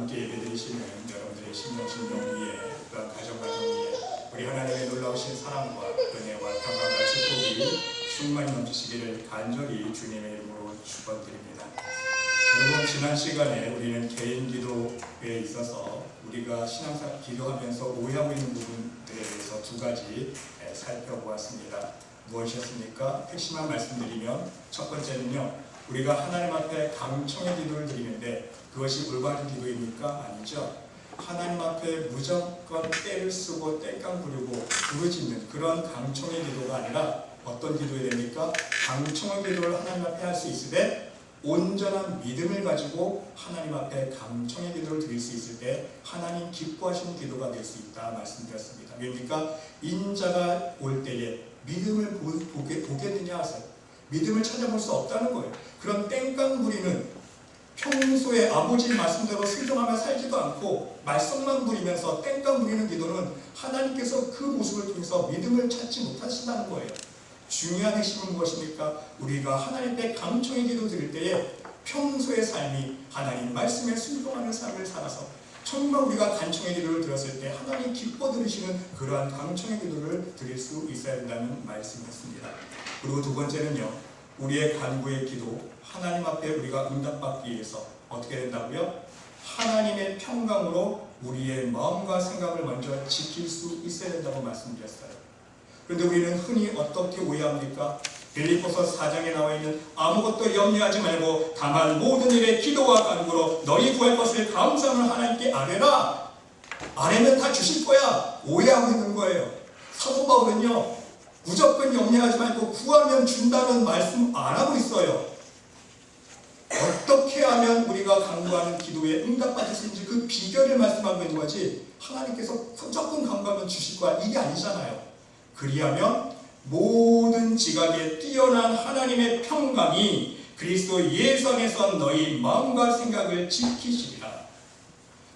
함께 예배드리시는 여러분들의 심령 위에, 또한 가정 위에 우리 하나님의 놀라우신 사랑과 은혜와 평강과 축복이 충만히 넘치시기를 간절히 주님의 이름으로 축원드립니다. 여러분, 지난 시간에 우리는 개인 기도에 있어서 우리가 신앙생활 기도하면서 오해하고 있는 부분들에 대해서 두 가지 살펴보았습니다. 무엇이었습니까? 핵심만 말씀드리면, 첫 번째는요, 우리가 하나님 앞에 강청의 기도를 드리는데 그것이 올바른 기도입니까? 아니죠. 하나님 앞에 무조건 때를 쓰고 땡깡 부리고 부르짖는 그런 강청의 기도가 아니라 어떤 기도해야 됩니까? 강청의 기도를 하나님 앞에 할 수 있으되 온전한 믿음을 가지고 하나님 앞에 강청의 기도를 드릴 수 있을 때 하나님 기뻐하시는 기도가 될 수 있다 말씀드렸습니다. 그러니까 인자가 올 때에 믿음을 보겠느냐 하세요. 믿음을 찾아볼 수 없다는 거예요. 그런 땡깡 부리는, 평소에 아버지 말씀대로 순종하며 살지도 않고 말썽만 부리면서 땡깡 부리는 기도는 하나님께서 그 모습을 통해서 믿음을 찾지 못하신다는 거예요. 중요한 핵심은 무엇입니까? 우리가 하나님께 강청의 기도 드릴 때에 평소의 삶이 하나님 말씀에 순종하는 삶을 살아서 정말 우리가 간청의 기도를 드렸을 때 하나님 기뻐 들으시는 그러한 강청의 기도를 드릴 수 있어야 된다는 말씀이었습니다. 그리고 두 번째는요, 우리의 간구의 기도, 하나님 앞에 우리가 응답받기 위해서 어떻게 된다고요? 하나님의 평강으로 우리의 마음과 생각을 먼저 지킬 수 있어야 된다고 말씀드렸어요. 그런데 우리는 흔히 어떻게 오해합니까? 빌립보서 4장에 나와 있는 아무것도 염려하지 말고 다만 모든 일에 기도와 간구로 너희 구할 것을 감사함을 하나님께 아뢰라. 아뢰면 다 주실 거야. 오해하고 있는 거예요. 사도 바울은요, 무조건 염려하지 말고 구하면 준다는 말씀 안 하고 있어요. 어떻게 하면 우리가 간구하는 기도에 응답받을 수 있는지 그 비결을 말씀하고 있는 거지, 하나님께서 무조건 간구하면 주실 거야, 이게 아니잖아요. 그리하면 모든 지각에 뛰어난 하나님의 평강이 그리스도 예수 안에서 너희 마음과 생각을 지키시리라.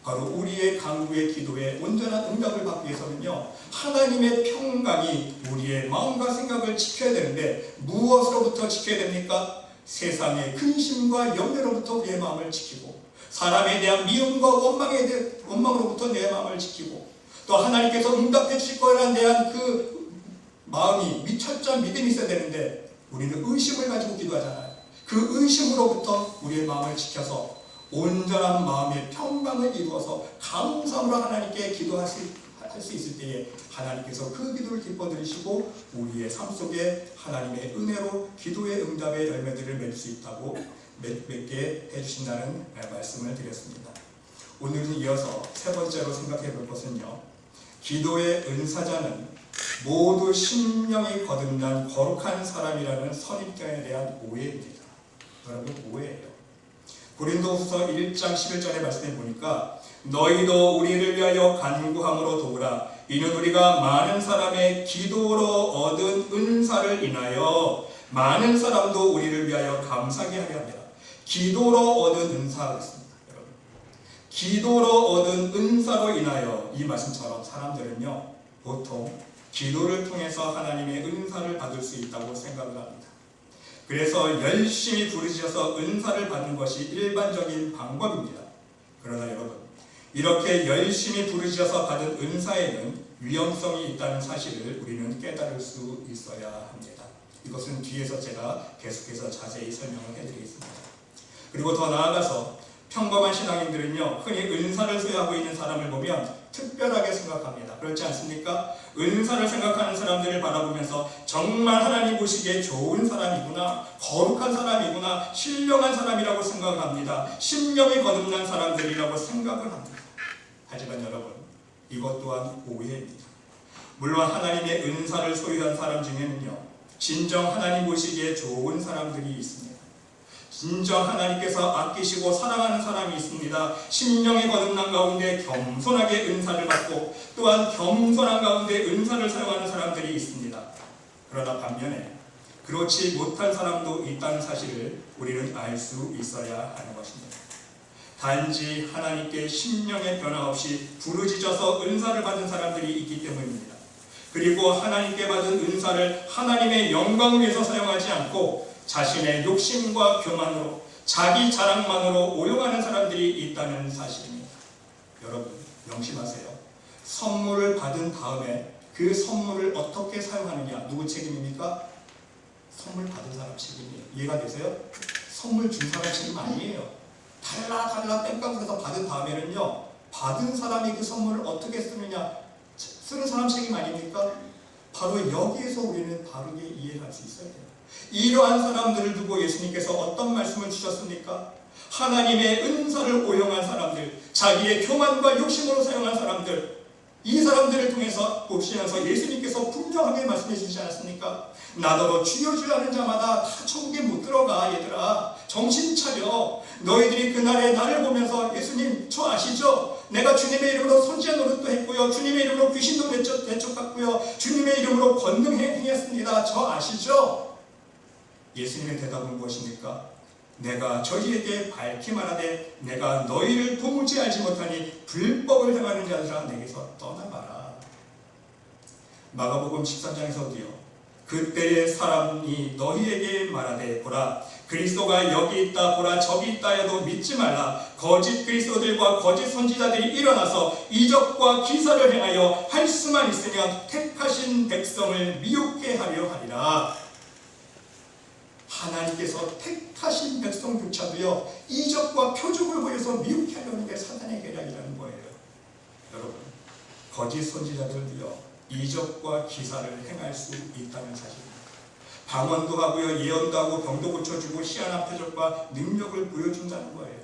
바로 우리의 간구의 기도에 온전한 응답을 받기 위해서는요, 하나님의 평강이 우리의 마음과 생각을 지켜야 되는데 무엇으로부터 지켜야 됩니까? 세상의 근심과 염려로부터 우리의 마음을 지키고, 사람에 대한 미움과 원망으로부터 내 마음을 지키고, 또 하나님께서 응답해 주실 거라는 대한 그 마음이 철저한 믿음이 있어야 되는데 우리는 의심을 가지고 기도하잖아요. 그 의심으로부터 우리의 마음을 지켜서 온전한 마음의 평강을 이루어서 감사함으로 하나님께 기도할 수 있을 때에 하나님께서 그 기도를 기뻐 들으시고 우리의 삶 속에 하나님의 은혜로 기도의 응답의 열매들을 맺을 수 있다고 맺게 해주신다는 말씀을 드렸습니다. 오늘은 이어서 세 번째로 생각해 볼 것은요, 기도의 은사자는 모두 심령이 거듭난 거룩한 사람이라는 선입견에 대한 오해입니다. 여러분, 오해예요. 고린도후서 1장 11절의 말씀에 보니까 너희도 우리를 위하여 간구함으로 도우라. 이는 우리가 많은 사람의 기도로 얻은 은사를 인하여 많은 사람도 우리를 위하여 감사하게 하려 합니다. 기도로 얻은 은사가 있습니다. 여러분, 기도로 얻은 은사로 인하여, 이 말씀처럼 사람들은요, 보통 기도를 통해서 하나님의 은사를 받을 수 있다고 생각을 합니다. 그래서 열심히 부르짖어서 은사를 받는 것이 일반적인 방법입니다. 그러나 여러분, 이렇게 열심히 부르짖어서 받은 은사에는 위험성이 있다는 사실을 우리는 깨달을 수 있어야 합니다. 이것은 뒤에서 제가 계속해서 자세히 설명을 해드리겠습니다. 그리고 더 나아가서 평범한 신앙인들은요, 흔히 은사를 소유하고 있는 사람을 보면 특별하게 생각합니다. 그렇지 않습니까? 은사를 생각하는 사람들을 바라보면서 정말 하나님 보시기에 좋은 사람이구나, 거룩한 사람이구나, 신령한 사람이라고 생각합니다. 심령이 거듭난 사람들이라고 생각을 합니다. 하지만 여러분, 이것 또한 오해입니다. 물론 하나님의 은사를 소유한 사람 중에는요, 진정 하나님 보시기에 좋은 사람들이 있습니다. 진정 하나님께서 아끼시고 사랑하는 사람이 있습니다. 심령이 거듭난 가운데 겸손하게 은사를 받고 또한 겸손한 가운데 은사를 사용하는 사람들이 있습니다. 그러나 반면에 그렇지 못한 사람도 있다는 사실을 우리는 알 수 있어야 하는 것입니다. 단지 하나님께 심령의 변화 없이 부르짖어서 은사를 받은 사람들이 있기 때문입니다. 그리고 하나님께 받은 은사를 하나님의 영광을 위해서 사용하지 않고 자신의 욕심과 교만으로, 자기 자랑만으로 오용하는 사람들이 있다는 사실입니다. 여러분 명심하세요. 선물을 받은 다음에 그 선물을 어떻게 사용하느냐 누구 책임입니까? 선물 받은 사람 책임이에요. 이해가 되세요? 선물 준 사람 책임 아니에요. 달라 뺑깡해서 받은 다음에는요, 받은 사람이 그 선물을 어떻게 쓰느냐, 쓰는 사람 책임 아닙니까? 바로 여기에서 우리는 바르게 이해할 수 있어야 돼요. 이러한 사람들을 두고 예수님께서 어떤 말씀을 주셨습니까? 하나님의 은사를 오용한 사람들, 자기의 교만과 욕심으로 사용한 사람들, 이 사람들을 통해서 보시면서 예수님께서 분명하게 말씀해 주시지 않았습니까? 나더러 주여 주여 하는 자마다 다 천국에 못 들어가. 얘들아 정신 차려. 너희들이 그날에 나를 보면서 예수님 저 아시죠? 내가 주님의 이름으로 선지자 노릇도 했고요, 주님의 이름으로 귀신도 내쫓았고요, 주님의 이름으로 권능 행했습니다. 저 아시죠? 예수님의 대답은 무엇입니까? 내가 저희에게 밝히 말하되 내가 너희를 도무지 알지 못하니 불법을 행하는 자들아 내게서 떠나가라. 마가복음 13장에서도요, 그때의 사람이 너희에게 말하되 보라 그리스도가 여기 있다, 보라 저기 있다 해도 믿지 말라. 거짓 그리스도들과 거짓 선지자들이 일어나서 이적과 기사를 행하여 할 수만 있으면 택하신 백성을 미혹해 하려 하리라. 하나님께서 택하신 백성조차도요, 이적과 표적을 보여서 미혹해 하려는 게 사단의 계략이라는 거예요. 여러분, 거짓 선지자들도요, 이적과 기사를 행할 수 있다는 사실입니다. 방언도 하고요, 예언도 하고, 병도 고쳐주고, 희한한 표적과 능력을 보여준다는 거예요.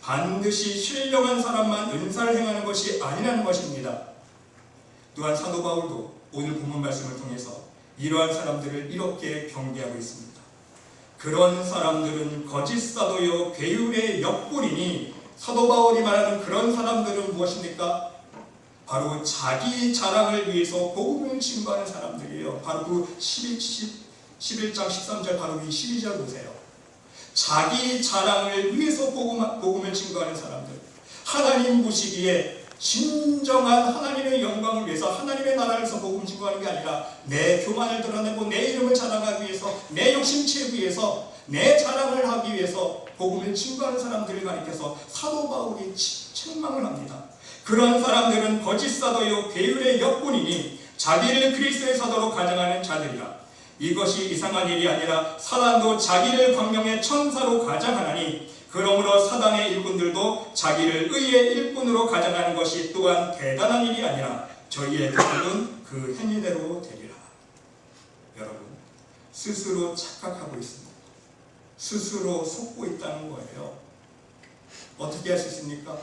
반드시 신령한 사람만 은사를 행하는 것이 아니라는 것입니다. 또한 사도 바울도 오늘 본문 말씀을 통해서 이러한 사람들을 이렇게 경계하고 있습니다. 그런 사람들은 거짓 사도요 괴율의 역군이니, 사도 바울이 말하는 그런 사람들은 무엇입니까? 바로 자기 자랑을 위해서 복음을 증거하는 사람들이에요. 바로 그 11장 13절 바로 이 12절 보세요. 자기 자랑을 위해서 복음을 증거하는 사람들, 하나님 보시기에 진정한 하나님의 영광을 위해서, 하나님의 나라를 위해서 복음 증거하는 게 아니라 내 교만을 드러내고 내 이름을 자랑하기 위해서, 내 욕심 채우기 위해서, 내 자랑을 하기 위해서 복음을 증거하는 사람들을 가리켜서 사도 바울이 책망을 합니다. 그런 사람들은 거짓 사도요 괴율의 역군이니 자기를 그리스도의 사도로 가정하는 자들이라. 이것이 이상한 일이 아니라 사단도 자기를 광명의 천사로 가정하나니, 그러므로 사단의 일꾼들도 자기를 의의 일꾼으로 가정하는 것이 또한 대단한 일이 아니라 저희의 결국은 그 행위대로 되리라. 여러분, 스스로 착각하고 있습니다. 스스로 속고 있다는 거예요. 어떻게 할 수 있습니까?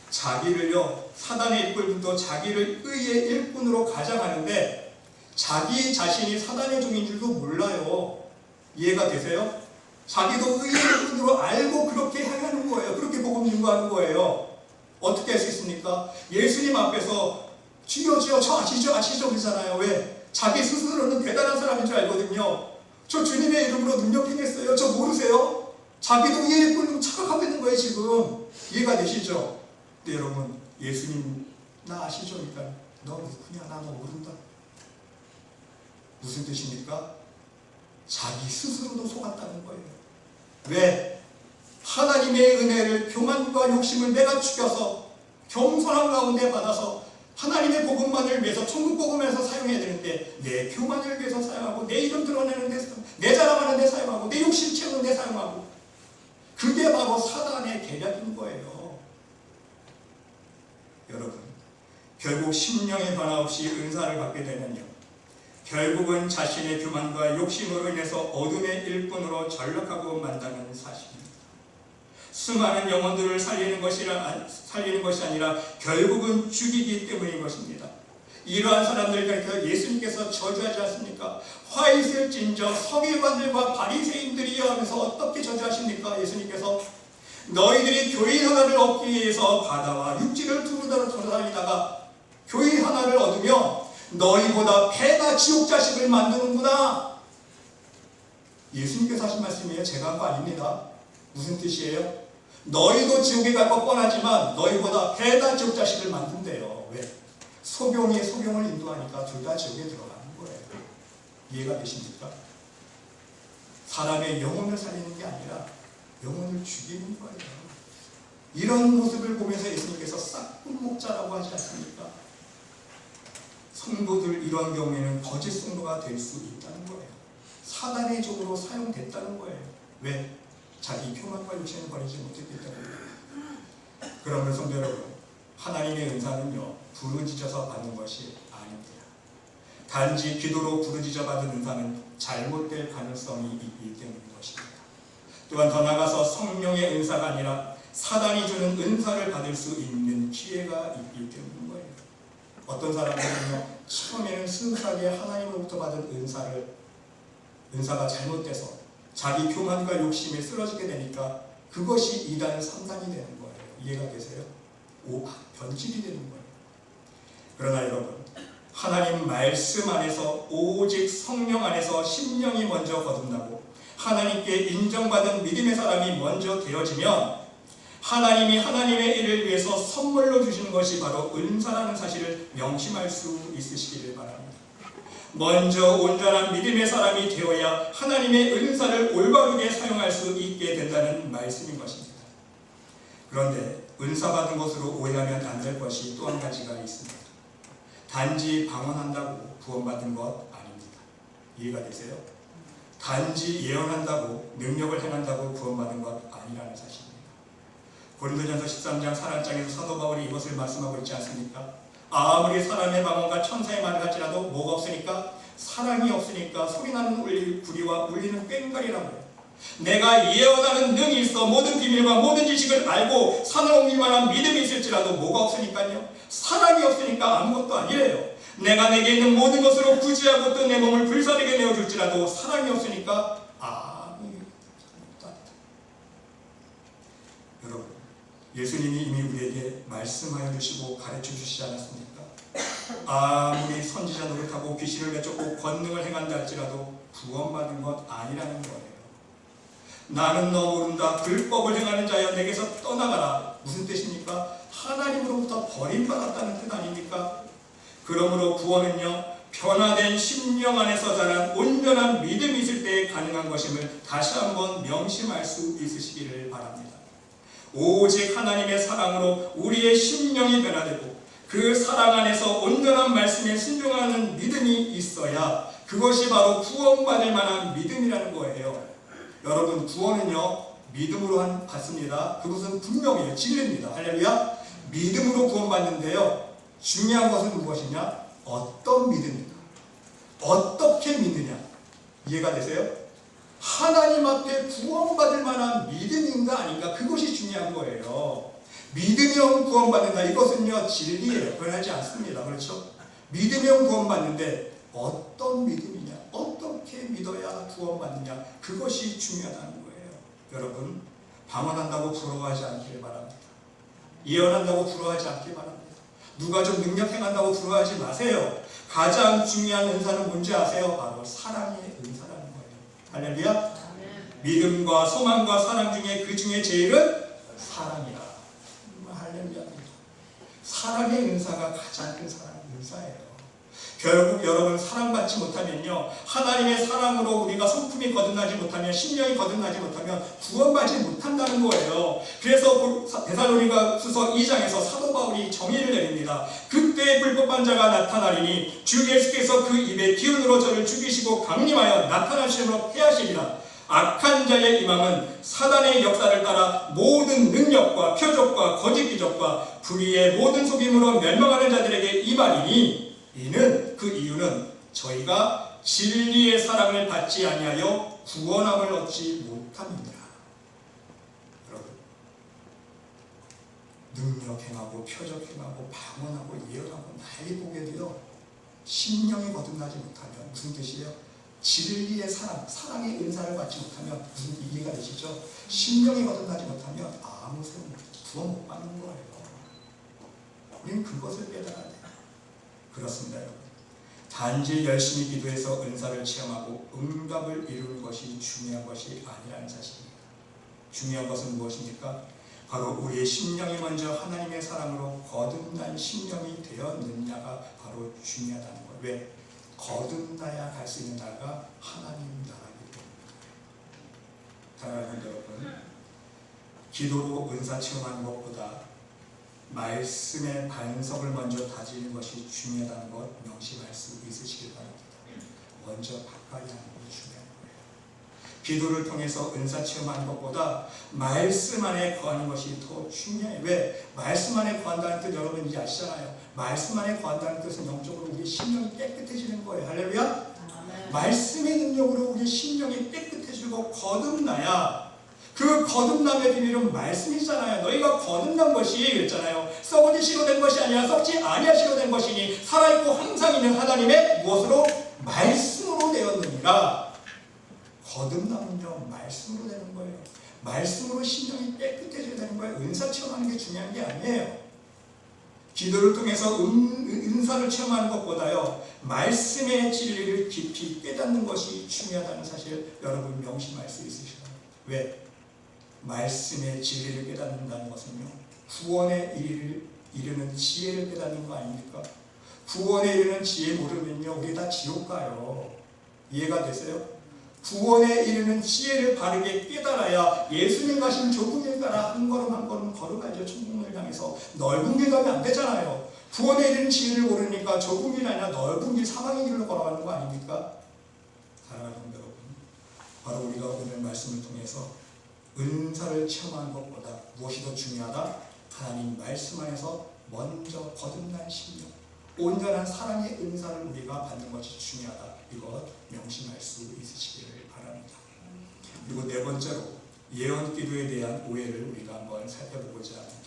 자기를요, 사단의 일꾼들도 자기를 의의 일꾼으로 가정하는데 자기 자신이 사단의 종인 줄도 몰라요. 이해가 되세요? 자기도 의의 일꾼으로 알고 그렇게 행하는 거예요. 그렇게 복음 증거하는 거예요. 어떻게 할 수 있습니까? 예수님 앞에서 주여 주여 저 아시죠 그러잖아요. 왜? 자기 스스로는 대단한 사람인 줄 알거든요. 저 주님의 이름으로 능력 행했어요. 저 모르세요? 자기도 의의 일꾼으로 착각하고 있는 거예요 지금. 이해가 되시죠? 근데 여러분, 예수님 나 아시죠? 그러니까 너 누구냐? 나 너 모른다. 무슨 뜻입니까? 자기 스스로도 속았다는 거예요. 왜? 하나님의 은혜를, 교만과 욕심을 내가 죽여서 겸손한 가운데 받아서 하나님의 복음만을 위해서, 천국 복음에서 사용해야 되는데 내 교만을 위해서 사용하고, 내 이름 드러내는 데 사용하고, 내 자랑하는 데 사용하고, 내 욕심 채우는 데 사용하고, 그게 바로 사단의 계략인 거예요. 여러분, 결국 심령의 변화 없이 은사를 받게 되면요, 결국은 자신의 교만과 욕심으로 인해서 어둠의 일꾼으로 전락하고 만다는 사실입니다. 수많은 영혼들을 살리는 것이 아니라 결국은 죽이기 때문인 것입니다. 이러한 사람들을 가리켜 예수님께서 저주하지 않습니까? 화 있을진저 서기관들과 바리새인들이여 하면서 어떻게 저주하십니까? 예수님께서 너희들이 교인 하나를 얻기 위해서 바다와 육지를 두루다가 돌아다니다가 교인 하나를 얻으며 너희보다 배가 지옥 자식을 만드는구나. 예수님께서 하신 말씀이에요. 제가 한 거 아닙니다. 무슨 뜻이에요? 너희도 지옥에 갈 것 뻔하지만 너희보다 배가 지옥 자식을 만든대요. 왜? 소경이 소경을 인도하니까 둘 다 지옥에 들어가는 거예요. 이해가 되십니까? 사람의 영혼을 살리는 게 아니라 영혼을 죽이는 거예요. 이런 모습을 보면서 예수님께서 싹군 목자라고 하지 않습니까? 성도들 이런 경우에는 거짓 성도가 될 수 있다는 거예요. 사단의 종으로 사용됐다는 거예요. 왜? 자기 교만과 욕심을 버리지 못했기 때문에. 그러면 성도 여러분, 하나님의 은사는요, 부르짖어서 받는 것이 아닙니다. 단지 기도로 부르짖어 받은 은사는 잘못될 가능성이 있기 때문인 것입니다. 또한 더 나아가서 성령의 은사가 아니라 사단이 주는 은사를 받을 수 있는 기회가 있기 때문인 거예요. 어떤 사람들은요, 처음에는 순수하게 하나님으로부터 받은 은사가 잘못돼서 자기 교만과 욕심에 쓰러지게 되니까 그것이 이단 삼단이 되는 거예요. 이해가 되세요? 변질이 되는 거예요. 그러나 여러분, 하나님 말씀 안에서 오직 성령 안에서 심령이 먼저 거듭나고 하나님께 인정받은 믿음의 사람이 먼저 되어지면 하나님이 하나님의 일을 위해서 선물로 주시는 것이 바로 은사라는 사실을 명심할 수 있으시기를 바랍니다. 먼저 온전한 믿음의 사람이 되어야 하나님의 은사를 올바르게 사용할 수 있게 된다는 말씀인 것입니다. 그런데 은사 받은 것으로 오해하면 안 될 것이 또 한 가지가 있습니다. 단지 방언한다고 구원받은 것 아닙니다. 이해가 되세요? 단지 예언한다고 능력을 행한다고 구원받은 것 아니라는 사실입니다. 고린도전서 13장 4장에서 사도 바울이 이것을 말씀하고 있지 않습니까? 아무리 사람의 방언과 천사의 말을 할지라도 뭐가 없으니까? 사랑이 없으니까 소리나는 구리와 울리는 꽹과리라고 해요. 내가 예언하는 능이 있어 모든 비밀과 모든 지식을 알고 산을 옮길 만한 믿음이 있을지라도 뭐가 없으니까요? 사랑이 없으니까 아무것도 아니래요. 내가 내게 있는 모든 것으로 구제하고 또 내 몸을 불사르게 내어줄지라도 사랑이 없으니까 아무것도 아니다. 여러분, 예수님이 이미 우리에게 말씀하여 주시고 가르쳐 주시지 않았습니까? 아무리 선지자 노릇하고 귀신을 내쫓고 권능을 행한다 할지라도 구원받은 것 아니라는 거예요. 나는 너 모른다 불법을 행하는 자여 내게서 떠나가라. 무슨 뜻입니까? 하나님으로부터 버림받았다는 뜻 아닙니까? 그러므로 구원은요, 변화된 심령 안에서 자란 온전한 믿음이 있을 때에 가능한 것임을 다시 한번 명심할 수 있으시기를 바랍니다. 오직 하나님의 사랑으로 우리의 심령이 변화되고 그 사랑 안에서 온전한 말씀에 순종하는 믿음이 있어야 그것이 바로 구원받을 만한 믿음이라는 거예요. 여러분, 구원은요, 믿음으로 받습니다. 그것은 분명해요. 진리입니다. 할렐루야. 믿음으로 구원받는데요, 중요한 것은 무엇이냐? 어떤 믿음인가? 어떻게 믿느냐? 이해가 되세요? 하나님 앞에 구원받을 만한 믿음인가 아닌가? 그것이 중요한 거예요. 믿으면 구원받는다. 이것은요, 진리예요. 변하지 않습니다. 그렇죠? 믿으면 구원받는데 어떤 믿음이냐? 어떻게 믿어야 구원받느냐? 그것이 중요하다는 거예요. 여러분, 방언한다고 부러워하지 않기를 바랍니다. 예언한다고 부러워하지 않기를 바랍니다. 누가 좀 능력 행한다고 부러워하지 마세요. 가장 중요한 은사는 뭔지 아세요? 바로 사랑의 은사라는 거예요. 할렐루야. 믿음과 소망과 사랑 중에 그 중에 제일은 사랑이라. 할렐루야. 사랑의 은사가 가장 큰 사랑의 은사예요. 결국 여러분, 사랑받지 못하면요, 하나님의 사랑으로 우리가 성품이 거듭나지 못하면, 심령이 거듭나지 못하면 구원받지 못한다는 거예요. 그래서 데살로니가후서 2장에서 사도 바울이 정의를 내립니다. 그때 불법한 자가 나타나리니 주 예수께서 그 입에 기운으로 저를 죽이시고 강림하여 나타나심으로 패하시리라. 악한 자의 임함은 사단의 역사를 따라 모든 능력과 표적과 거짓 기적과 불의의 모든 속임으로 멸망하는 자들에게 임하리니 그 이유는 저희가 진리의 사랑을 받지 아니하여 구원함을 얻지 못함이니라. 여러분, 능력 행하고 표적 행하고 방언하고 예언하고 난리 보게 되어 심령이 거듭나지 못하면 무슨 뜻이에요? 진리의 사랑의 은사를 받지 못하면 무슨 이해가 되시죠? 심령이 거듭나지 못하면 아무 소용 구원 못 받는 거예요. 우리는 그것을 깨달아야 돼요. 그렇습니다, 여러분. 단지 열심히 기도해서 은사를 체험하고 응답을 이루는 것이 중요한 것이 아니라는 사실입니다. 중요한 것은 무엇입니까? 바로 우리의 심령이 먼저 하나님의 사랑으로 거듭난 심령이 되었느냐가 바로 중요하다는 거예요. 왜? 거듭나야 갈 수 있는 나라가 하나님 나라이기 때문입니다. 사랑하는 여러분, 기도로 은사 체험하는 것보다 말씀의 반석을 먼저 다지는 것이 중요하다는 것 명심할 수 있으시길 바랍니다. 먼저 가까이 하는 것이 중요한 거예요. 기도를 통해서 은사 체험하는 것보다 말씀 안에 거하는 것이 더 중요해요. 왜? 말씀 안에 거한다는 뜻 여러분 이제 아시잖아요. 말씀 안에 거한다는 뜻은 영적으로 우리 심령이 깨끗해지는 거예요. 할렐루야. 말씀의 능력으로 우리 심령이 깨끗해지고 거듭나야 그 거듭남의 비밀은 말씀이잖아요. 너희가 거듭난 것이 그랬잖아요. 썩어지시로 된 것이 아니라 썩지 아니하시로 된 것이니 살아있고 항상 있는 하나님의 무엇으로? 말씀으로 되었느니라. 거듭남은요 말씀으로 되는 거예요. 말씀으로 심령이 깨끗해져야 되는 거예요. 은사 체험하는 게 중요한 게 아니에요. 기도를 통해서 은사를 체험하는 것보다요 말씀의 진리를 깊이 깨닫는 것이 중요하다는 사실 여러분 명심할 수 있으시죠. 왜? 말씀의 진리를 깨닫는다는 것은요 구원에 이르는 지혜를 깨닫는 거 아닙니까? 구원에 이르는 지혜 모르면요 우리 다 지옥 가요. 이해가 되세요? 구원에 이르는 지혜를 바르게 깨달아야 예수님 가신 좁은 길 가라 한 걸음 한 걸음 걸어가죠. 천국을 향해서 넓은 길 가면 안 되잖아요. 구원에 이르는 지혜를 모르니까 좁은 길 아니라 넓은 길 사망의 길로 걸어가는 거 아닙니까? 사랑하는 여러분, 바로 우리가 오늘 말씀을 통해서 은사를 체험하는 것보다 무엇이 더 중요하다? 하나님 말씀 안에서 먼저 거듭난 심령, 온전한 사랑의 은사를 우리가 받는 것이 중요하다. 이것 명심할 수 있으시기를 바랍니다. 그리고 네 번째로 예언 기도에 대한 오해를 우리가 한번 살펴보고자 합니다.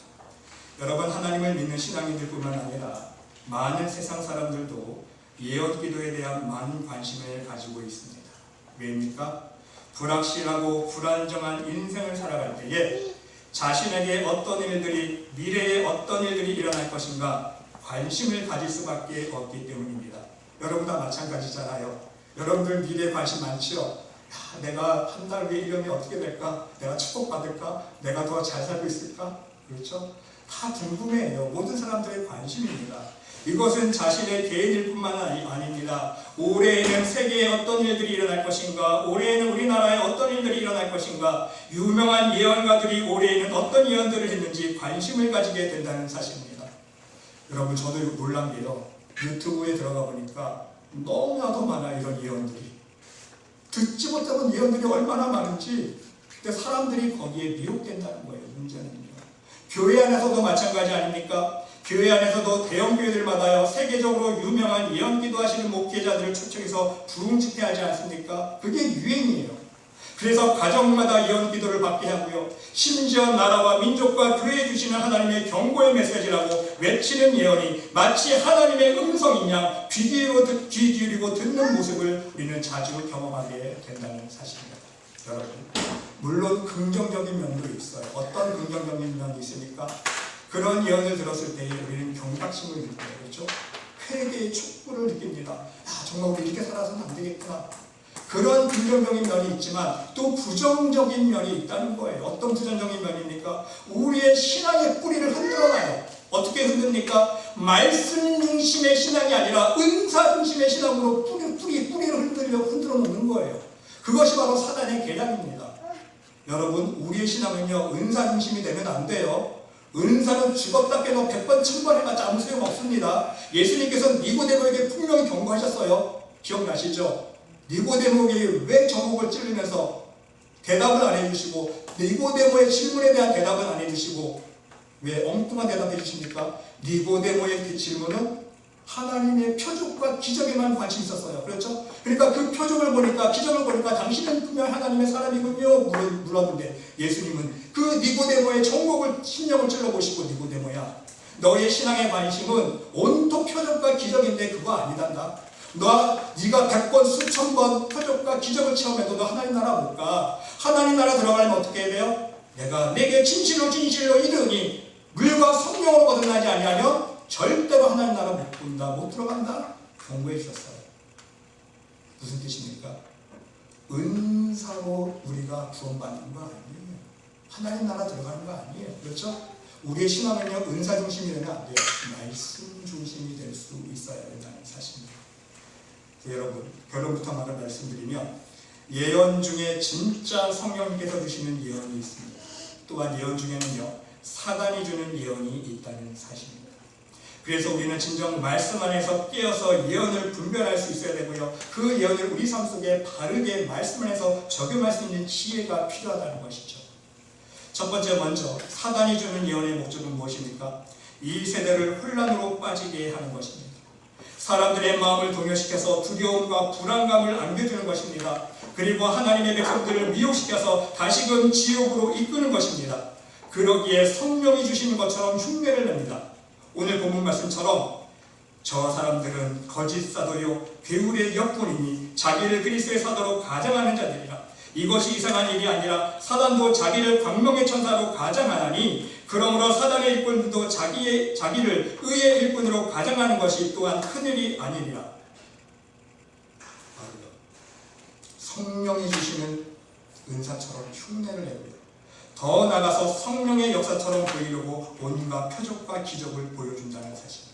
여러분, 하나님을 믿는 신앙인들뿐만 아니라 많은 세상 사람들도 예언 기도에 대한 많은 관심을 가지고 있습니다. 왜입니까? 불확실하고 불안정한 인생을 살아갈 때에 자신에게 어떤 일들이, 미래에 어떤 일들이 일어날 것인가 관심을 가질 수밖에 없기 때문입니다. 여러분 다 마찬가지잖아요. 여러분들 미래에 관심 많죠? 내가 한 달 후에 이러면 어떻게 될까? 내가 축복받을까? 내가 더 잘 살고 있을까? 그렇죠? 다 궁금해요. 모든 사람들의 관심입니다. 이것은 자신의 개인일 뿐만 아닙니다. 올해에는 세계에 어떤 일들이 일어날 것인가? 올해에는 우리나라에 어떤 일들이 일어날 것인가? 유명한 예언가들이 올해에는 어떤 예언들을 했는지 관심을 가지게 된다는 사실입니다. 여러분, 저도 놀란 게요. 유튜브에 들어가 보니까 너무나도 많아요. 이런 예언들이. 듣지 못하는 예언들이 얼마나 많은지. 근데 사람들이 거기에 미혹된다는 거예요. 문제는요. 교회 안에서도 마찬가지 아닙니까? 교회 안에서도 대형 교회들마다요 세계적으로 유명한 예언 기도하시는 목회자들을 초청해서 부흥 집회하지 않습니까? 그게 유행이에요. 그래서 가정마다 예언 기도를 받게 하고요, 심지어 나라와 민족과 교회에 주시는 하나님의 경고의 메시지라고 외치는 예언이 마치 하나님의 음성인 양 귀 기울이고 듣는 모습을 우리는 자주 경험하게 된다는 사실입니다. 여러분, 물론 긍정적인 면도 있어요. 어떤 긍정적인 면이 있습니까? 그런 예언을 들었을 때 우리는 경각심을 느껴요. 그렇죠? 회개의 촉구를 느낍니다. 정말 우리 이렇게 살아서는 안 되겠구나. 그런 긍정적인 면이 있지만 또 부정적인 면이 있다는 거예요. 어떤 부정적인 면입니까? 우리의 신앙의 뿌리를 흔들어놔요. 어떻게 흔듭니까? 말씀 중심의 신앙이 아니라 은사 중심의 신앙으로 뿌리를 흔들어 놓는 거예요. 그것이 바로 사단의 계략입니다. 여러분, 우리의 신앙은요 은사 중심이 되면 안 돼요. 은사는 죽었다 깨도 100번 1000번 해봤자 아무 소용없습니다. 예수님께서 니고데모에게 분명히 경고하셨어요. 기억나시죠? 니고데모에게 왜 저목을 찔르면서 대답을 안 해주시고, 니고데모의 질문에 대한 대답은 안 해주시고 왜 엉뚱한 대답해 주십니까? 니고데모의 그 질문은 하나님의 표적과 기적에만 관심이 있었어요. 그렇죠? 그러니까 그 표적을 보니까, 기적을 보니까 당신은 분명 하나님의 사람이군요 물었는데, 예수님은 그 니고데모의 정곡을 심령을 찔러보시고, 니고데모야, 너의 신앙의 관심은 온통 표적과 기적인데 그거 아니단다. 네가 100번 수천 번 표적과 기적을 체험해도 너 하나님 나라 못 가. 하나님 나라 들어가려면 어떻게 해야 돼요? 내가 내게 진실로 이르니 물과 성령으로 거듭나지 아니하면 절대로 하나님 나라 못 본다, 못 들어간다 경고해 주셨어요. 무슨 뜻입니까? 은사로 우리가 구원받는 거 아니에요. 하나님 나라 들어가는 거 아니에요. 그렇죠? 우리의 신앙은요 은사 중심이 되면 안 돼요. 말씀 중심이 될 수 있어야 된다는 사실입니다. 여러분, 결론부터 말을 말씀드리면 예언 중에 진짜 성령님께서 주시는 예언이 있습니다. 또한 예언 중에는요, 사단이 주는 예언이 있다는 사실입니다. 그래서 우리는 진정 말씀 안에서 깨어서 예언을 분별할 수 있어야 되고요, 그 예언을 우리 삶 속에 바르게 말씀 안에서 적용할 수 있는 지혜가 필요하다는 것이죠. 첫 번째, 먼저 사단이 주는 예언의 목적은 무엇입니까? 이 세대를 혼란으로 빠지게 하는 것입니다. 사람들의 마음을 동요시켜서 두려움과 불안감을 안겨주는 것입니다. 그리고 하나님의 백성들을 미혹시켜서 다시금 지옥으로 이끄는 것입니다. 그러기에 성령이 주시는 것처럼 흉내를 냅니다. 오늘 본문 말씀처럼 저 사람들은 거짓 사도요 괴울의 역군이니 자기를 그리스도의 사도로 가장하는 자들이라. 이것이 이상한 일이 아니라 사단도 자기를 광명의 천사로 가장하나니 그러므로 사단의 일꾼도 자기를 의의 일꾼으로 가장하는 것이 또한 큰일이 아니니라. 성령이 주시는 은사처럼 흉내를 내고요, 더 나아가서 성령의 역사처럼 보이려고 온갖 표적과 기적을 보여준다는 사실입니다.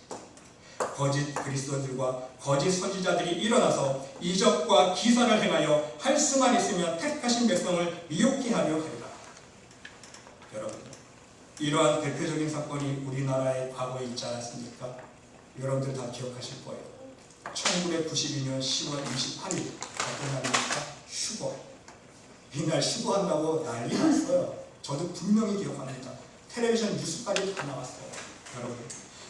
거짓 그리스도들과 거짓 선지자들이 일어나서 이적과 기사를 행하여 할 수만 있으면 택하신 백성을 미혹게 하려 하리라. 여러분, 이러한 대표적인 사건이 우리나라의 과거에 있지 않았습니까? 여러분들 다 기억하실 거예요. 1992년 10월 28일 어떤 날입니까? 휴거. 이날 휴거한다고 난리 났어요. 저도 분명히 기억합니다. 텔레비전 뉴스까지 다 나왔어요. 여러분,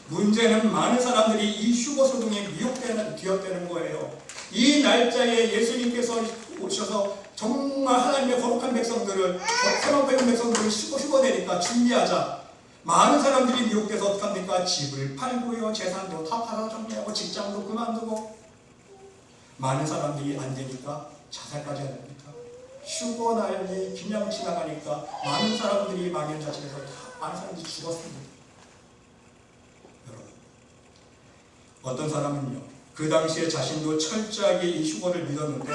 문제는 많은 사람들이 이 휴거 소동에 미혹되는 거예요. 이 날짜에 예수님께서 오셔서 정말 하나님의 거룩한 백성들을, 새롭은 백성들을 휴거되니까 준비하자. 많은 사람들이 미혹돼서 어떡합니까? 집을 팔고요, 재산도 다 팔아 정리하고 직장도 그만두고. 많은 사람들이 안 되니까 자살까지 합니까? 휴거 날이 그냥 지나가니까 많은 사람들이 망연자실해서 많은 사람들이 죽었습니다. 여러분, 어떤 사람은요, 그 당시에 자신도 철저하게 이 휴거를 믿었는데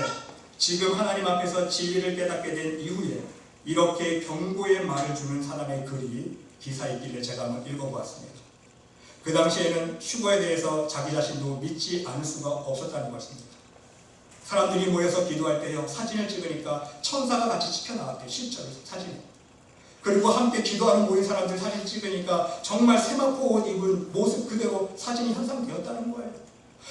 지금 하나님 앞에서 진리를 깨닫게 된 이후에 이렇게 경고의 말을 주는 사람의 글이 기사에 있길래 제가 한번 읽어보았습니다. 그 당시에는 휴거에 대해서 자기 자신도 믿지 않을 수가 없었다는 것입니다. 사람들이 모여서 기도할 때요, 사진을 찍으니까 천사가 같이 찍혀 나왔대요. 실제로 사진에. 그리고 함께 기도하는 모인 사람들 사진 찍으니까 정말 세마포 옷 입은 모습 그대로 사진이 형상되었다는 거예요.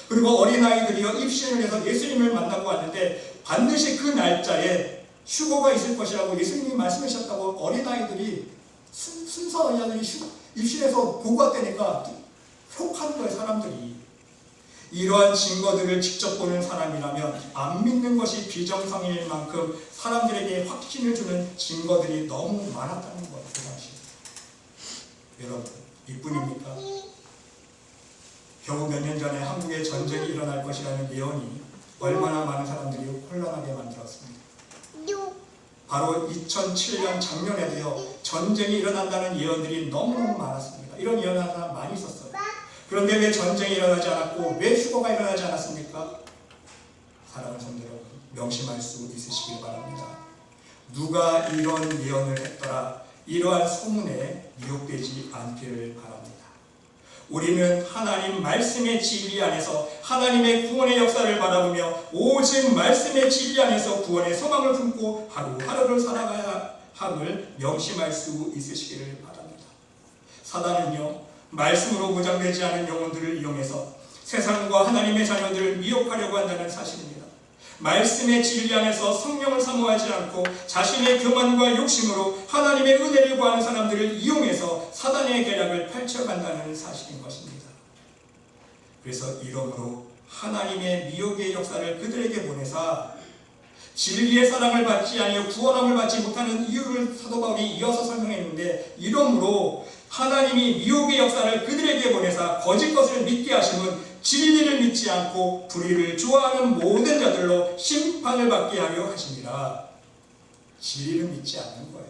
그리고 어린아이들이요, 입신을 해서 예수님을 만나고 왔는데 반드시 그 날짜에 휴거가 있을 것이라고 예수님이 말씀하셨다고 어린아이들이 순서 어린아이들이 입신해서 보고 왔다니까 혹하는 거예요, 사람들이. 이러한 증거들을 직접 보는 사람이라면 안 믿는 것이 비정상일 만큼 사람들에게 확신을 주는 증거들이 너무 많았다는 거예요, 그 당시. 여러분, 이뿐입니까? 겨우 몇 년 전에 한국에 전쟁이 일어날 것이라는 예언이 얼마나 많은 사람들이 혼란하게 만들었습니다. 바로 2007년 작년에도요, 전쟁이 일어난다는 예언들이 너무너무 많았습니다. 이런 예언하는 사람 많이 있었어요. 그런데 왜 전쟁이 일어나지 않았고 왜 휴거가 일어나지 않았습니까? 사랑하는 성도 여러분, 명심할 수 있으시길 바랍니다. 누가 이런 예언을 했더라, 이러한 소문에 미혹되지 않기를 바랍니다. 우리는 하나님 말씀의 진리 안에서 하나님의 구원의 역사를 바라보며 오직 말씀의 진리 안에서 구원의 소망을 품고 하루하루를 살아가야 함을 명심할 수 있으시기를 바랍니다. 사단은요, 말씀으로 무장되지 않은 영혼들을 이용해서 세상과 하나님의 자녀들을 미혹하려고 한다는 사실입니다. 말씀의 진리 안에서 성령을 사모하지 않고 자신의 교만과 욕심으로 하나님의 은혜를 구하는 사람들을 이용해서 사단의 계략을 펼쳐간다는 사실인 것입니다. 그래서 이러므로 하나님의 미혹의 역사를 그들에게 보내사 진리의 사랑을 받지 아니하여 구원함을 받지 못하는 이유를 사도 바울이 이어서 설명했는데, 이러므로 하나님이 미혹의 역사를 그들에게 보내사 거짓 것을 믿게 하심은 진리를 믿지 않고 불의를 좋아하는 모든 자들로 심판을 받게 하려 하십니다. 진리를 믿지 않는 거예요.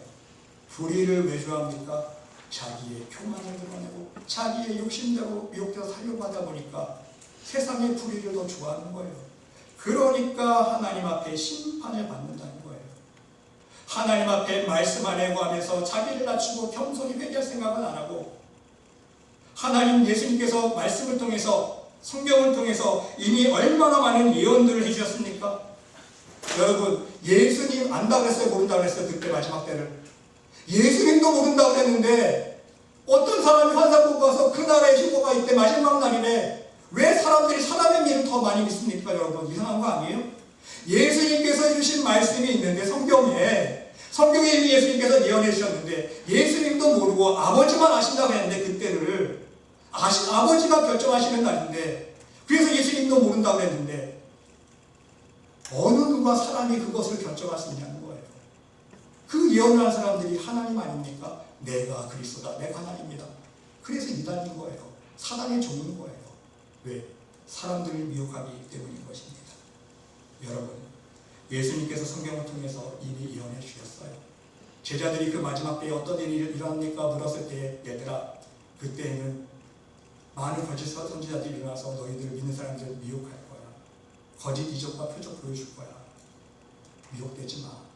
불의를 왜 좋아합니까? 자기의 교만을 드러내고 자기의 욕심대로 미혹되어 살려고 하다 보니까 세상의 불의를 더 좋아하는 거예요. 그러니까 하나님 앞에 심판을 받는다는 거예요. 하나님 앞에 말씀 안에 구하면서 자기를 낮추고 겸손히 회개할 생각은 안 하고, 하나님 예수님께서 말씀을 통해서, 성경을 통해서 이미 얼마나 많은 예언들을 해주셨습니까? 여러분, 예수님 안다고 했어요, 모른다고 했어요? 그때 마지막 때를. 예수님도 모른다고 그랬는데 어떤 사람이 환상 보고 와서 그 나라에 휴거가 있대 마지막 날이래. 왜 사람들이 사람의 미를 더 많이 믿습니까 여러분? 이상한 거 아니에요? 예수님께서 주신 말씀이 있는데 성경에 이미 예수님께서 예언해 주셨는데 예수님도 모르고 아버지만 아신다고 했는데 그때를 아버지가 결정하시는 날인데 그래서 예수님도 모른다고 했는데 어느 누가 사람이 그것을 결정할 수 있냐는 거예요. 그 예언을 한 사람들이 하나님 아닙니까? 내가 그리스도다. 내가 하나님이다. 그래서 이단인 거예요. 사단의 종인 거예요. 왜? 사람들을 미혹하기 때문인 것입니다. 여러분, 예수님께서 성경을 통해서 이미 예언해 주셨어요. 제자들이 그 마지막 때에 어떤 일이 일어납니까? 물었을 때 얘들아 그때에는 많은 거짓 선지자들이 일어나서 너희들을 믿는 사람들을 미혹할 거야. 거짓 이적과 표적 보여줄 거야. 미혹되지 마.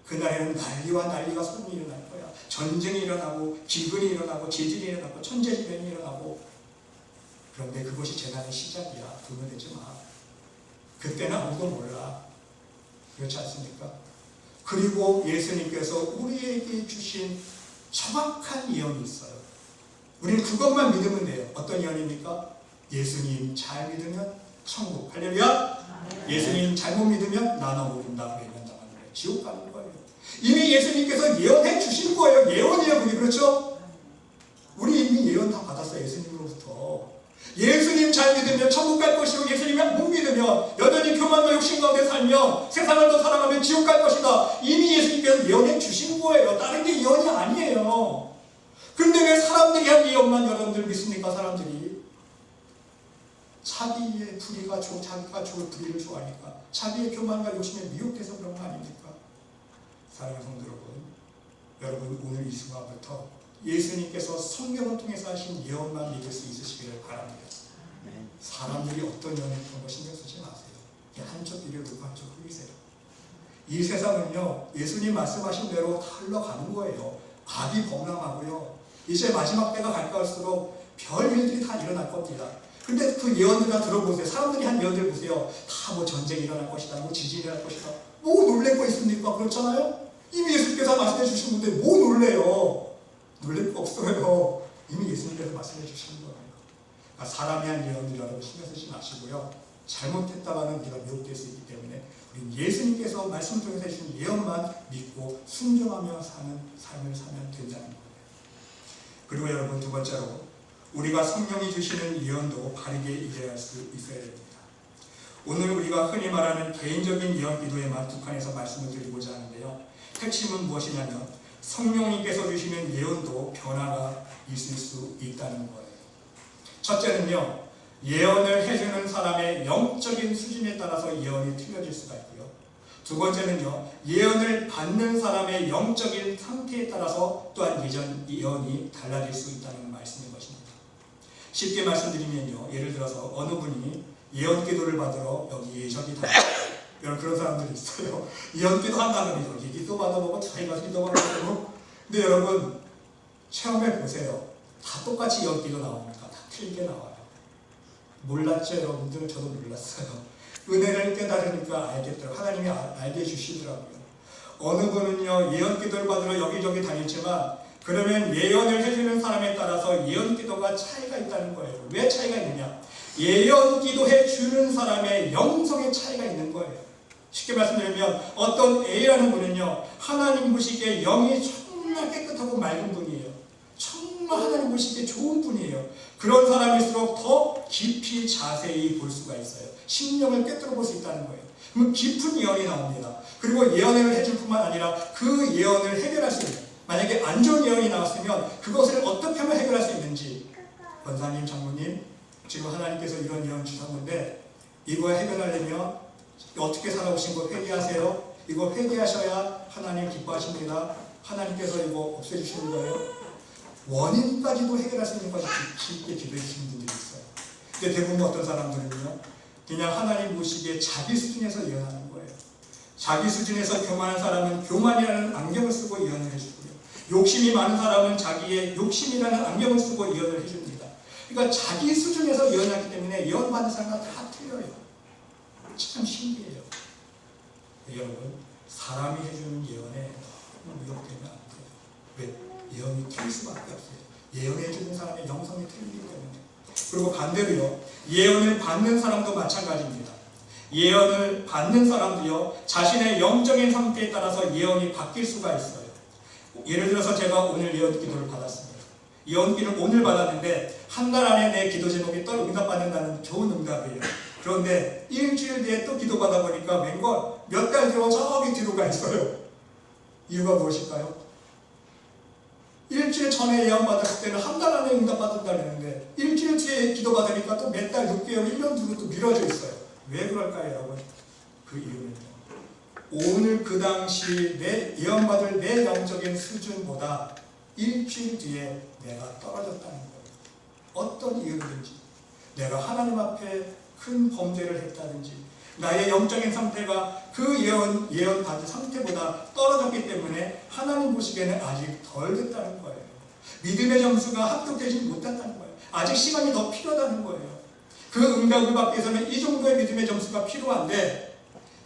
그날에는 난리가 소문이 일어날 거야. 전쟁이 일어나고 기근이 일어나고 재질이 일어나고 천재지변이 일어나고 그런데 그것이 재난의 시작이야. 두려워되지 마. 그때는 아무도 몰라. 그렇지 않습니까? 그리고 예수님께서 우리에게 주신 정확한 예언이 있어요. 우리는 그것만 믿으면 돼요. 어떤 예언입니까? 예수님 잘 믿으면 천국. 할렐루야. 예수님 잘못 믿으면 나나 모른다고 예언당하는 거예요. 지옥 가는 거예요. 이미 예수님께서 예언해 주신 거예요. 예언이에요. 그게 그렇죠? 우리 이미 예언 다 받았어요. 예수님으로부터. 예수님 잘 믿으면 천국 갈 것이고 예수님 못 믿으면 여전히 교만과 욕심 가운데 살면 세상을 더 사랑하면 지옥 갈 것이다. 이미 예수님께서 예언해 주신 거예요. 다른 게 예언이 아니에요. 근데 왜 사람들이 한 예언만 여러분들 믿습니까? 사람들이 자기의 자기가 좋을 불의를 좋아하니까 자기의 교만과 욕심에 미혹돼서 그런 거 아닙니까? 사랑하는 성도 여러분 오늘 이 순간부터 예수님께서 성경을 통해서 하신 예언만 믿을 수 있으시기를 바랍니다. 사람들이 어떤 예언을 그런 거 신경 쓰지 마세요. 한쪽 귀를 듣고 한쪽 흘리세요. 이 세상은요 예수님 말씀하신 대로 다 흘러가는 거예요. 악이 범람하고요. 이제 마지막 때가 갈수록 별 일들이 다 일어날 겁니다. 근데 그 예언들 다 들어보세요. 사람들이 한 예언들 보세요. 다 뭐 전쟁이 일어날 것이다. 뭐 지진이 일어날 것이다. 뭐 놀랄 거 있습니까? 그렇잖아요? 이미 예수님께서 말씀해 주신 건데 뭐 놀래요? 놀랄 거 없어요. 이미 예수님께서 말씀해 주신 거예요. 그러니까 사람이 한 예언들 여러분 신경 쓰지 마시고요. 잘못했다가는 우리가 미혹될 수 있기 때문에 우리 예수님께서 말씀을 통해서 해주신 예언만 믿고 순종하며 사는 삶을 살면 된다는 거예요. 그리고 여러분 두 번째로 우리가 성령이 주시는 예언도 바르게 이해할 수 있어야 됩니다. 오늘 우리가 흔히 말하는 개인적인 예언 기도에만 국한해서 말씀을 드리고자 하는데요. 핵심은 무엇이냐면 성령님께서 주시는 예언도 변화가 있을 수 있다는 거예요. 첫째는요. 예언을 해주는 사람의 영적인 수준에 따라서 예언이 틀려질 수가 있고요. 두 번째는요. 예언을 받는 사람의 영적인 상태에 따라서 또한 예언이 달라질 수 있다는 말씀인 것입니다. 쉽게 말씀드리면요. 예를 들어서 어느 분이 예언 기도를 받으러 여기 저기 다 여러분 그런 사람들이 있어요. 예언 기도 한다면 여기 기도 받아보고 자기가 기도 받아보고 근데 여러분 체험해 보세요. 다 똑같이 예언 기도 나옵니까? 다 틀리게 나와요. 몰랐죠 여러분들? 저도 몰랐어요. 은혜를 깨달으니까 알겠더라고요. 하나님이 알게 해주시더라고요. 어느 분은요 예언 기도를 받으러 여기저기 다녔지만 그러면 예언을 해주는 사람에 따라서 예언 기도가 차이가 있다는 거예요. 왜 차이가 있느냐? 예언 기도해 주는 사람의 영성의 차이가 있는 거예요. 쉽게 말씀드리면 어떤 A라는 분은요 하나님 보시기에 영이 정말 깨끗하고 맑은 분이에요. 정말 하나님 보시기에 좋은 분이에요. 그런 사람일수록 더 깊이 자세히 볼 수가 있어요. 심령을 꿰뚫어 볼 수 있다는 거예요. 그럼 깊은 예언이 나옵니다. 그리고 예언을 해줄 뿐만 아니라 그 예언을 해결할 수 있는 만약에 안 좋은 예언이 나왔으면 그것을 어떻게 하면 해결할 수 있는지 권사님, 장로님 지금 하나님께서 이런 예언 주셨는데 이거 해결하려면 어떻게 살아오신 거 회개하세요. 이거 회개하셔야 하나님 기뻐하십니다. 하나님께서 이거 없애주시는 거예요. 원인까지도 해결할 수 있는 것이 깊게 기도해 주시는 분들이 있어요. 근데 대부분 어떤 사람들은요 그냥 하나님 보시기에 자기 수준에서 예언하는 거예요. 자기 수준에서 교만한 사람은 교만이라는 안경을 쓰고 예언을 해주고요. 욕심이 많은 사람은 자기의 욕심이라는 안경을 쓰고 예언을 해줍니다. 그러니까 자기 수준에서 예언하기 때문에 예언받는 사람과 다 틀려요. 참 신기해요. 여러분 사람이 해주는 예언에 너무 미혹되면 안 돼요. 왜? 예언이 틀릴 수밖에 없어요. 예언해 주는 사람의 영성이 틀리기 때문에. 그리고 반대로요, 예언을 받는 사람도 마찬가지입니다. 예언을 받는 사람도요, 자신의 영적인 상태에 따라서 예언이 바뀔 수가 있어요. 예를 들어서 제가 오늘 예언 기도를 받았습니다. 예언 기도를 오늘 받았는데 한 달 안에 내 기도 제목이 또 응답받는다는 좋은 응답이에요. 그런데 일주일 뒤에 또 기도 받아 보니까 웬걸 몇 달 뒤로 저기 뒤로 가 있어요. 이유가 무엇일까요? 일주일 전에 예언 받았을 때는 한 달 안에 응답받는다 그랬는데 일주일 뒤에 기도 받으니까 또 몇 달, 6개월, 1년 뒤로 또 미뤄져 있어요. 왜 그럴까요, 여러분? 그 이유는요, 오늘 그 당시 내 예언받을 내 영적인 수준보다 일주일 뒤에 내가 떨어졌다는 거예요. 어떤 이유든지, 내가 하나님 앞에 큰 범죄를 했다든지, 나의 영적인 상태가 그 예언 받은 상태보다 떨어졌기 때문에 하나님 보시기에는 아직 덜 됐다는 거예요. 믿음의 점수가 합격되지 못했다는 거예요. 아직 시간이 더 필요하다는 거예요. 그 응답을 받기 위해서는 이 정도의 믿음의 점수가 필요한데,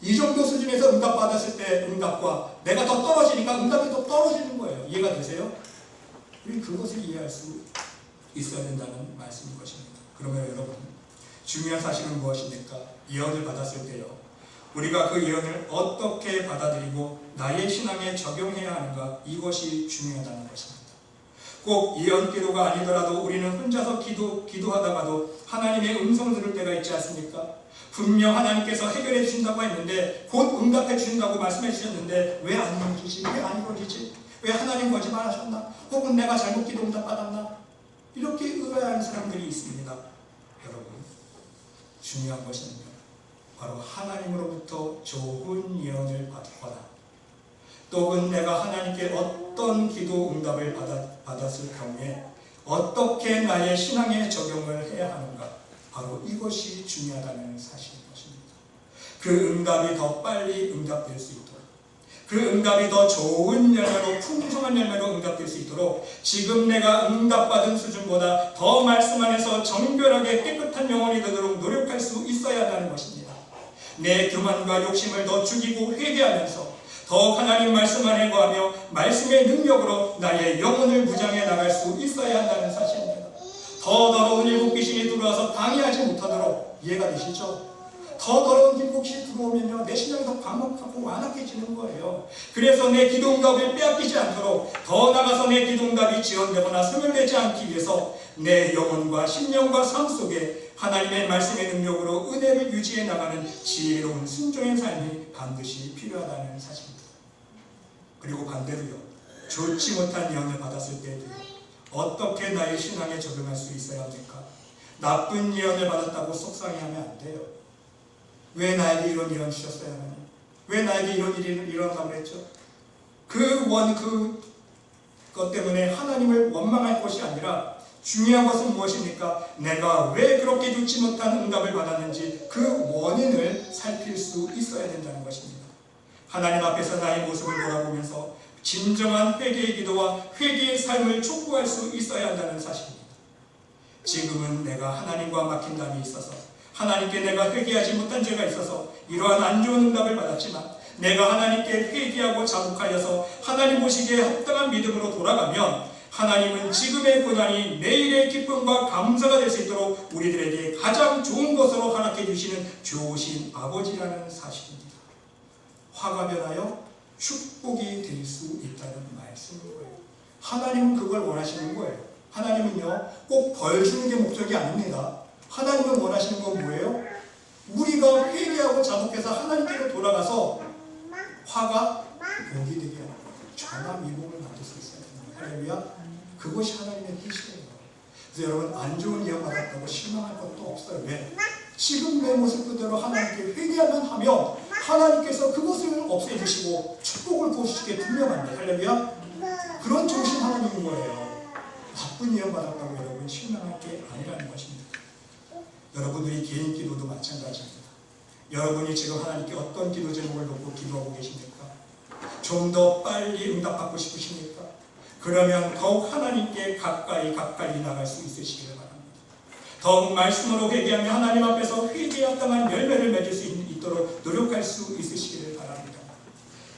이 정도 수준에서 응답받았을 때 응답과 내가 더 떨어지니까 응답이 더 떨어지는 거예요. 이해가 되세요? 우리 그것을 이해할 수 있어야 된다는 말씀인 것입니다. 그러면 여러분, 중요한 사실은 무엇입니까? 예언을 받았을 때요, 우리가 그 예언을 어떻게 받아들이고 나의 신앙에 적용해야 하는가, 이것이 중요하다는 것입니다. 꼭 예언 기도가 아니더라도 우리는 혼자서 기도하다가도 하나님의 음성을 들을 때가 있지 않습니까? 분명 하나님께서 해결해 주신다고 했는데, 곧 응답해 주신다고 말씀해 주셨는데 왜 안 이루어지지? 왜 안 이루어지지? 왜 하나님 거짓말하셨나? 혹은 내가 잘못 기도 응답 받았나? 이렇게 의아해하는 사람들이 있습니다. 여러분, 중요한 것은요, 바로 하나님으로부터 좋은 예언을 받거나 또는 내가 하나님께 어떤 기도 응답을 받았을 경우에 어떻게 나의 신앙에 적용을 해야 하는가, 바로 이것이 중요하다는 사실인 것입니다. 그 응답이 더 빨리 응답될 수 있도록, 그 응답이 더 좋은 열매로, 풍성한 열매로 응답될 수 있도록 지금 내가 응답받은 수준보다 더 말씀 안에서 정결하게 깨끗한 영혼이 되도록 노력할 수 있어야 한다는 것입니다. 내 교만과 욕심을 더 죽이고 회개하면서 더욱 하나님 말씀 안에 거하며 말씀의 능력으로 나의 영혼을 무장해 나갈 수 있어야 한다는 사실입니다. 더 더러운 일곱 귀신이 들어와서 방해하지 못하도록, 이해가 되시죠? 더 더러운 일곱 귀신이 들어오면요, 내 신앙이 더 방목하고 완악해지는 거예요. 그래서 내 기도 응답을 빼앗기지 않도록, 더 나아가서 내 기도 응답이 지연되거나 소멸되지 않기 위해서 내 영혼과 심령과 삶 속에 하나님의 말씀의 능력으로 은혜를 유지해 나가는 지혜로운 순종의 삶이 반드시 필요하다는 사실입니다. 그리고 반대로요, 좋지 못한 예언을 받았을 때도 어떻게 나의 신앙에 적용할 수 있어야 합니까? 나쁜 예언을 받았다고 속상해하면 안 돼요. 왜 나에게 이런 예언 주셨어요, 하나님? 왜 나에게 이런 일이 일어난다고 했죠? 그것 때문에 하나님을 원망할 것이 아니라, 중요한 것은 무엇입니까? 내가 왜 그렇게 좋지 못한 응답을 받았는지 그 원인을 살필 수 있어야 된다는 것입니다. 하나님 앞에서 나의 모습을 돌아보면서 진정한 회개의 기도와 회개의 삶을 촉구할 수 있어야 한다는 사실입니다. 지금은 내가 하나님과 막힌 담이 있어서, 하나님께 내가 회개하지 못한 죄가 있어서 이러한 안 좋은 응답을 받았지만, 내가 하나님께 회개하고 자복하여서 하나님 보시기에 합당한 믿음으로 돌아가면 하나님은 지금의 고난이 내일의 기쁨과 감사가 될 수 있도록 우리들에게 가장 좋은 것으로 허락해 주시는 좋으신 아버지라는 사실입니다. 화가 변하여 축복이 될 수 있다는 말씀인 거예요. 하나님은 그걸 원하시는 거예요. 하나님은요, 꼭 벌 주는 게 목적이 아닙니다. 하나님은 원하시는 건 뭐예요? 우리가 회개하고 자복해서 하나님께로 돌아가서 화가 복이 되게 하는 거예요. 전화미복을 만들 수 있어야 됩니다. 할렐루야. 그것이 하나님의 뜻이에요. 그래서 여러분, 안 좋은 예언 받았다고 실망할 것도 없어요. 왜? 지금 내 모습 그대로 하나님께 회개하면 하며 하나님께서 그것을 없애주시고 축복을 부어주시게 분명합니다. 할렐루야. 그런 좋으신 하나님인 거예요. 나쁜 예언 받았다고 여러분 실망할 게 아니라는 것입니다. 여러분들이 개인 기도도 마찬가지입니다. 여러분이 지금 하나님께 어떤 기도 제목을 놓고 기도하고 계십니까? 좀 더 빨리 응답받고 싶으십니까? 그러면 더욱 하나님께 가까이 나갈 수 있으시기를 바랍니다. 더욱 말씀으로 회개하며 하나님 앞에서 회개에 합당한 열매를 맺을 수 있도록 노력할 수 있으시기를 바랍니다.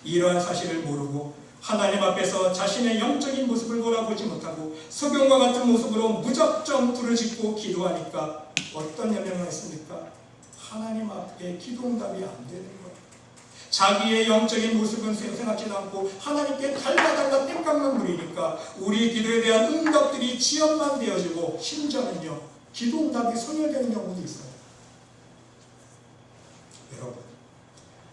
이러한 사실을 모르고 하나님 앞에서 자신의 영적인 모습을 돌아보지 못하고 소경과 같은 모습으로 무작정 부르짖고 기도하니까 어떤 영향을 했습니까? 하나님 앞에 기도 응답이 안 되는 거예요. 자기의 영적인 모습은 생각지도 않고 하나님께 달라달라 땡깡만 부리니까 우리 기도에 대한 응답들이 지연만 되어지고 심지어는요 기도 응답이 소멸되는 경우도 있어요. 여러분,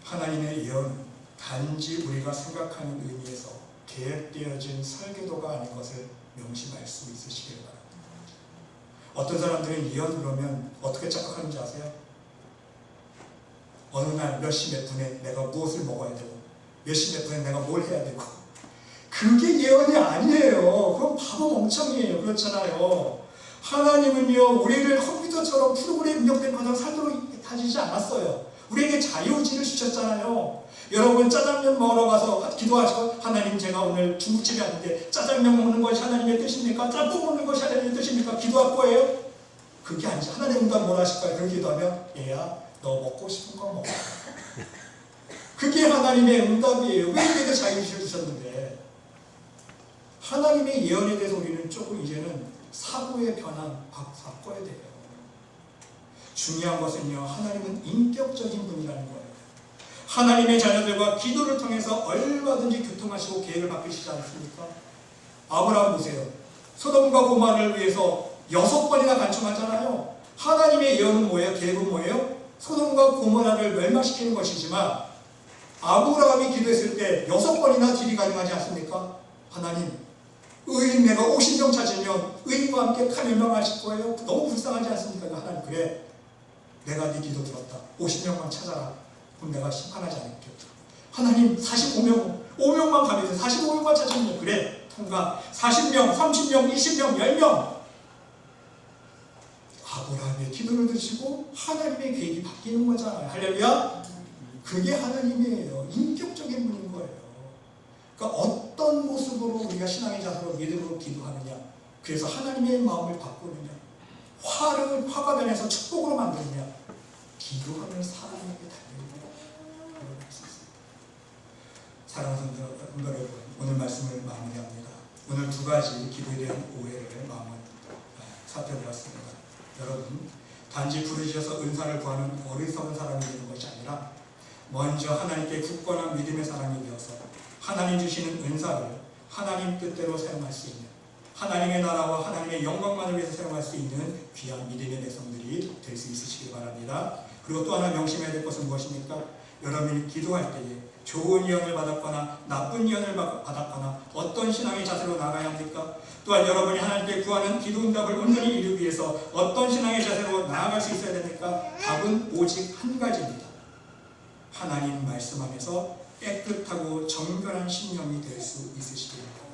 하나님의 예언은 단지 우리가 생각하는 의미에서 계획되어진 설계도가 아닌 것을 명심할 수 있으시길 바랍니다. 어떤 사람들은 예언 그러면 어떻게 착각하는지 아세요? 어느 날 몇 시 몇 분에 내가 무엇을 먹어야 되고 몇 시 몇 분에 내가 뭘 해야 되고, 그게 예언이 아니에요. 그건 바보 멍청이에요. 그렇잖아요. 하나님은요 우리를 컴퓨터처럼 프로그램 입력된 과정 살도록 하시지 않았어요. 우리에게 자유의지를 주셨잖아요. 여러분, 짜장면 먹으러 가서 기도하시고, 하나님 제가 오늘 중국집에 왔는데 짜장면 먹는 것이 하나님의 뜻입니까? 짬뽕 먹는 것이 하나님의 뜻입니까? 기도할 거예요? 그게 아니지. 하나님 응답 뭘 하실 거예요? 그런 기도하면 얘야 너 먹고 싶은 거 먹어. 그게 하나님의 응답이에요. 왜 우리에게 자유의지를 주셨는데. 하나님의 예언에 대해서 우리는 조금 이제는 사고의 변환 바꿔야 돼요. 중요한 것은요, 하나님은 인격적인 분이라는 거예요. 하나님의 자녀들과 기도를 통해서 얼마든지 교통하시고 계획을 바꾸시지 않습니까? 아브라함 보세요. 소돔과 고모라를 위해서 6번이나 간청하잖아요. 하나님의 예언은 뭐예요? 계획은 뭐예요? 소돔과 고모라를 멸망시키는 것이지만 아브라함이 기도했을 때 6번이나 딜이 가능하지 않습니까? 하나님, 의인 내가 50명 찾으면 의인과 함께 멸망하실 거예요? 너무 불쌍하지 않습니까? 하나님, 그래, 내가 네 기도 들었다. 50명만 찾아라. 그럼 내가 심판하지 않을게. 하나님, 45명, 5명만 가면 돼. 45명만 찾으면 그래, 통과. 40명, 30명, 20명, 10명. 아브라함의 기도를 드시고 하나님의 계획이 바뀌는 거잖아요. 할렐루야. 그게 하나님이에요. 인격적인 분인 거예요. 그러니까 어떤 모습으로 우리가 신앙의 자세로 믿음으로 기도하느냐, 그래서 하나님의 마음을 바꾸느냐, 화가 변해서 축복으로 만드느냐, 기도하는 사람에게 달려있는 사랑하는 성도 여러분, 오늘 말씀을 마무리합니다. 오늘 두 가지 기도에 대한 오해를 마음을 살펴보았습니다. 여러분, 단지 부르짖어서 은사를 구하는 어리석은 사람이 되는 것이 아니라 먼저 하나님께 굳건한 믿음의 사람이 되어서 하나님 주시는 은사를 하나님 뜻대로 사용할 수 있는, 하나님의 나라와 하나님의 영광만을 위해서 사용할 수 있는 귀한 믿음의 백성들이 될 수 있으시길 바랍니다. 그리고 또 하나 명심해야 될 것은 무엇입니까? 여러분이 기도할 때에 좋은 예언을 받았거나 나쁜 예언을 받았거나 어떤 신앙의 자세로 나가야 합니까? 또한 여러분이 하나님께 구하는 기도 응답을 온전히 이루기 위해서 어떤 신앙의 자세로 나아갈 수 있어야 됩니까? 답은 오직 한 가지입니다. 하나님 말씀 안에서 깨끗하고 정결한 심령이 될 수 있으시길 바랍니다.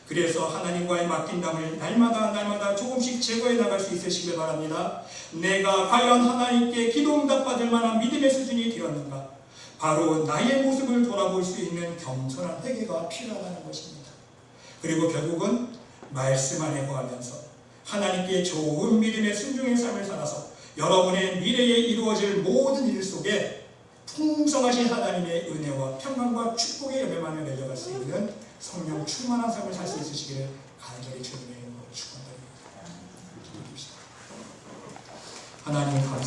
그래서 하나님과의 맡긴담을 날마다 조금씩 제거해 나갈 수 있으시길 바랍니다. 내가 과연 하나님께 기도 응답 받을 만한 믿음의 수준이 되었는가? 바로 나의 모습을 돌아볼 수 있는 겸손한 회개가 필요하다는 것입니다. 그리고 결국은 말씀 안에 거하면서 하나님께 좋은 믿음의 순종의 삶을 살아서 여러분의 미래에 이루어질 모든 일 속에 풍성하신 하나님의 은혜와 평강과 축복의 열매만을 맺어갈 수 있는 성령 충만한 삶을 살 수 있으시기를 간절히 주님의 이름으로 축원드립니다. 하나님 감사.